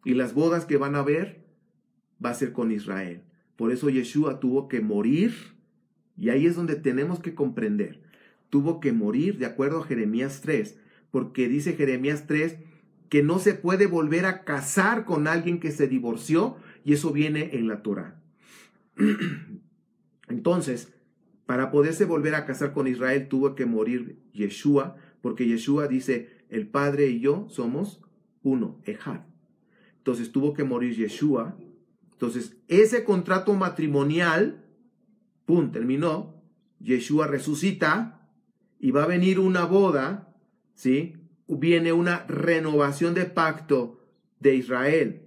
Y las bodas que van a haber, va a ser con Israel. Por eso Yeshua tuvo que morir, y ahí es donde tenemos que comprender. Tuvo que morir de acuerdo a Jeremías 3, porque dice Jeremías 3 que no se puede volver a casar con alguien que se divorció, y eso viene en la Torá. Entonces, para poderse volver a casar con Israel, tuvo que morir Yeshua, porque Yeshua dice, el Padre y yo somos uno, Ejad. Entonces tuvo que morir Yeshua. Entonces, ese contrato matrimonial, ¡pum!, terminó. Yeshua resucita y va a venir una boda, ¿sí? Viene una renovación de pacto de Israel,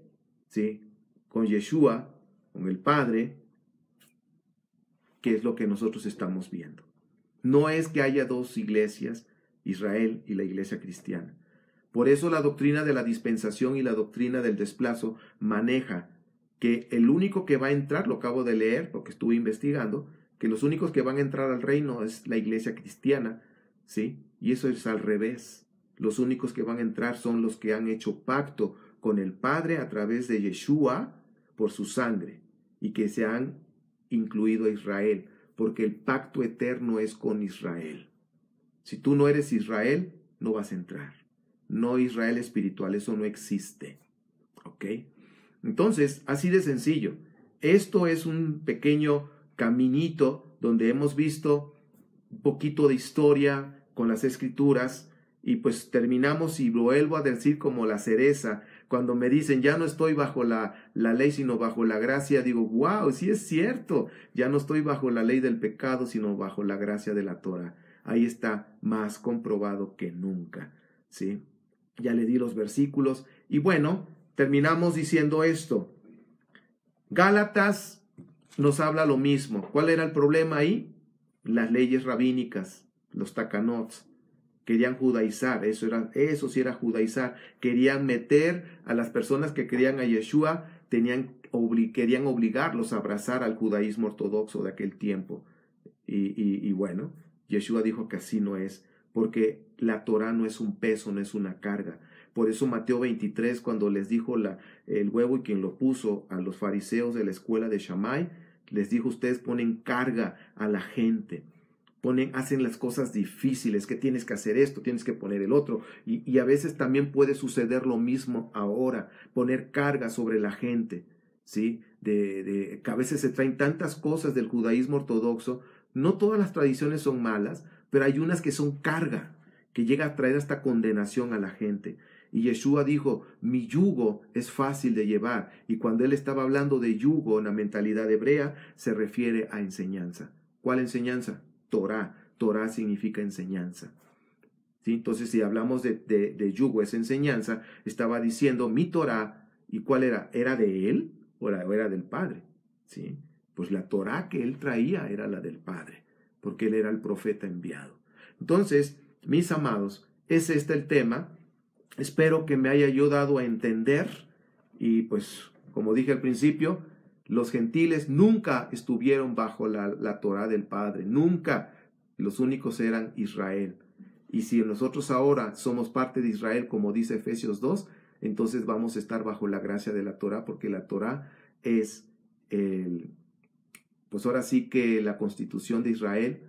¿sí? Con Yeshua, con el Padre, que es lo que nosotros estamos viendo. No es que haya dos iglesias, Israel y la iglesia cristiana. Por eso la doctrina de la dispensación y la doctrina del desplazo maneja que el único que va a entrar, lo acabo de leer porque estuve investigando, que los únicos que van a entrar al reino es la iglesia cristiana, ¿sí? Y eso es al revés. Los únicos que van a entrar son los que han hecho pacto con el Padre a través de Yeshua por su sangre y que se han incluido a Israel, porque el pacto eterno es con Israel. Si tú no eres Israel, no vas a entrar. No Israel espiritual, eso no existe. ¿Ok? Entonces, así de sencillo. Esto es un pequeño caminito donde hemos visto un poquito de historia con las escrituras y pues terminamos y lo vuelvo a decir como la cereza. Cuando me dicen, ya no estoy bajo la ley, sino bajo la gracia, digo, wow, sí es cierto, ya no estoy bajo la ley del pecado, sino bajo la gracia de la Torah. Ahí está más comprobado que nunca, ¿sí? Ya le di los versículos y bueno, terminamos diciendo esto. Gálatas nos habla lo mismo. ¿Cuál era el problema ahí? Las leyes rabínicas, los takanots. Querían judaizar, eso sí era judaizar. Querían meter a las personas que creían a Yeshua, querían obligarlos a abrazar al judaísmo ortodoxo de aquel tiempo. Y bueno, Yeshua dijo que así no es, porque la Torah no es un peso, no es una carga. Por eso Mateo 23, cuando les dijo el huevo y quien lo puso a los fariseos de la escuela de Shammai, les dijo, ustedes ponen carga a la gente. Hacen las cosas difíciles, que tienes que hacer esto, tienes que poner el otro, y a veces también puede suceder lo mismo ahora, poner carga sobre la gente, ¿sí? que a veces se traen tantas cosas del judaísmo ortodoxo. No todas las tradiciones son malas, pero hay unas que son carga, que llega a traer hasta condenación a la gente. Y Yeshua dijo, mi yugo es fácil de llevar. Y cuando él estaba hablando de yugo en la mentalidad hebrea, se refiere a enseñanza. ¿Cuál enseñanza? Torah. Torah significa enseñanza. ¿Sí? Entonces, si hablamos de yugo, es enseñanza, estaba diciendo mi Torah. ¿Y cuál era? ¿Era de él o era del Padre? ¿Sí? Pues la Torah que él traía era la del Padre, porque él era el profeta enviado. Entonces, mis amados, es este el tema. Espero que me haya ayudado a entender, y pues, como dije al principio, los gentiles nunca estuvieron bajo la Torah del Padre, nunca. Los únicos eran Israel. Y si nosotros ahora somos parte de Israel, como dice Efesios 2, entonces vamos a estar bajo la gracia de la Torah, porque la Torah es pues ahora sí que la constitución de Israel.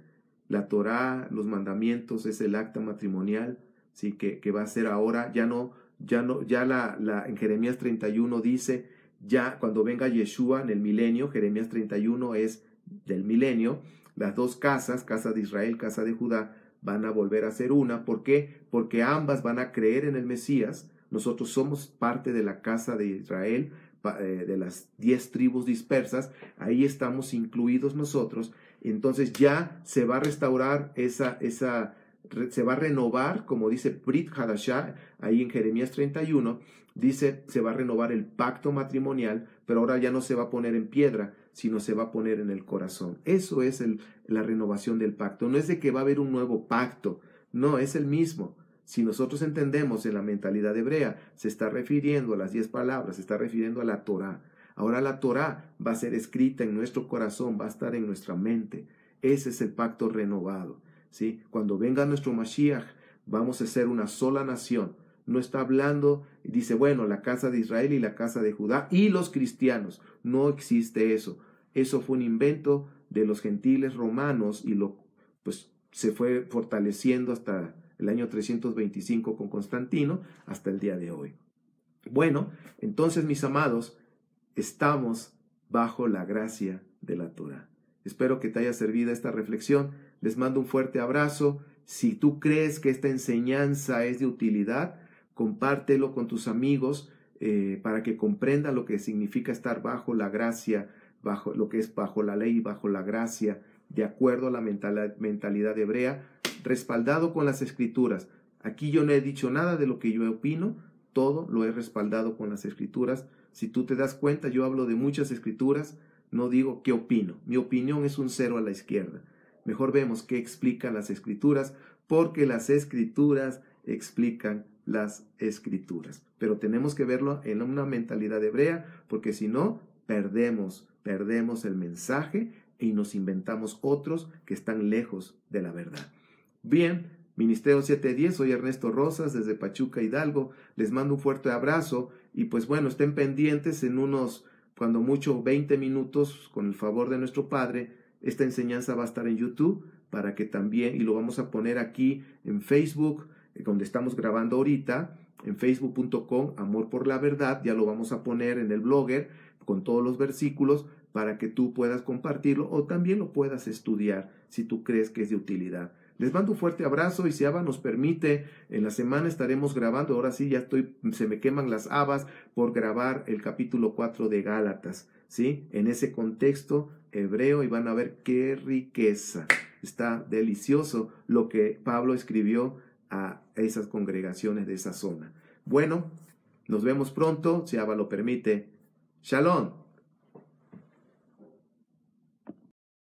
La Torah, los mandamientos, es el acta matrimonial, sí, que va a ser ahora, en Jeremías 31 dice, ya cuando venga Yeshua en el milenio, Jeremías 31 es del milenio, las dos casas, casa de Israel, casa de Judá, van a volver a ser una. ¿Por qué? Porque ambas van a creer en el Mesías. Nosotros somos parte de la casa de Israel, de las 10 tribus dispersas, ahí estamos incluidos nosotros. Entonces ya se va a restaurar se va a renovar, como dice Brit Hadashah, ahí en Jeremías 31, dice, se va a renovar el pacto matrimonial, pero ahora ya no se va a poner en piedra, sino se va a poner en el corazón. Eso es la renovación del pacto. No es de que va a haber un nuevo pacto, no, es el mismo. Si nosotros entendemos en la mentalidad hebrea, se está refiriendo a las 10 palabras, se está refiriendo a la Torah. Ahora la Torah va a ser escrita en nuestro corazón, va a estar en nuestra mente. Ese es el pacto renovado, ¿sí? Cuando venga nuestro Mashiach, vamos a ser una sola nación. No está hablando, dice, bueno, la casa de Israel y la casa de Judá y los cristianos. No existe eso. Eso fue un invento de los gentiles romanos y pues se fue fortaleciendo hasta el año 325 con Constantino hasta el día de hoy. Bueno, entonces, mis amados, estamos bajo la gracia de la Torah. Espero que te haya servido esta reflexión. Les mando un fuerte abrazo. Si tú crees que esta enseñanza es de utilidad, compártelo con tus amigos para que comprendan lo que significa estar bajo la gracia, bajo lo que es bajo la ley y bajo la gracia, de acuerdo a la mentalidad hebrea, respaldado con las Escrituras. Aquí yo no he dicho nada de lo que yo opino, todo lo he respaldado con las Escrituras. Si tú te das cuenta, yo hablo de muchas Escrituras, no digo qué opino. Mi opinión es un 0 a la izquierda. Mejor vemos qué explican las Escrituras, porque las Escrituras explican las Escrituras. Pero tenemos que verlo en una mentalidad hebrea, porque si no, perdemos el mensaje y nos inventamos otros que están lejos de la verdad. Bien, Ministerio 710, soy Ernesto Rosas desde Pachuca, Hidalgo. Les mando un fuerte abrazo y pues bueno, estén pendientes en unos, cuando mucho, 20 minutos, con el favor de nuestro Padre. Esta enseñanza va a estar en YouTube para que también, y lo vamos a poner aquí en Facebook, donde estamos grabando ahorita, en facebook.com, Amor por la Verdad. Ya lo vamos a poner en el blogger con todos los versículos para que tú puedas compartirlo o también lo puedas estudiar si tú crees que es de utilidad. Les mando un fuerte abrazo y si Abba nos permite, en la semana estaremos grabando. Ahora sí, se me queman las habas por grabar el capítulo 4 de Gálatas, ¿sí? En ese contexto hebreo, y van a ver qué riqueza. Está delicioso lo que Pablo escribió a esas congregaciones de esa zona. Bueno, nos vemos pronto, si Abba lo permite. Shalom.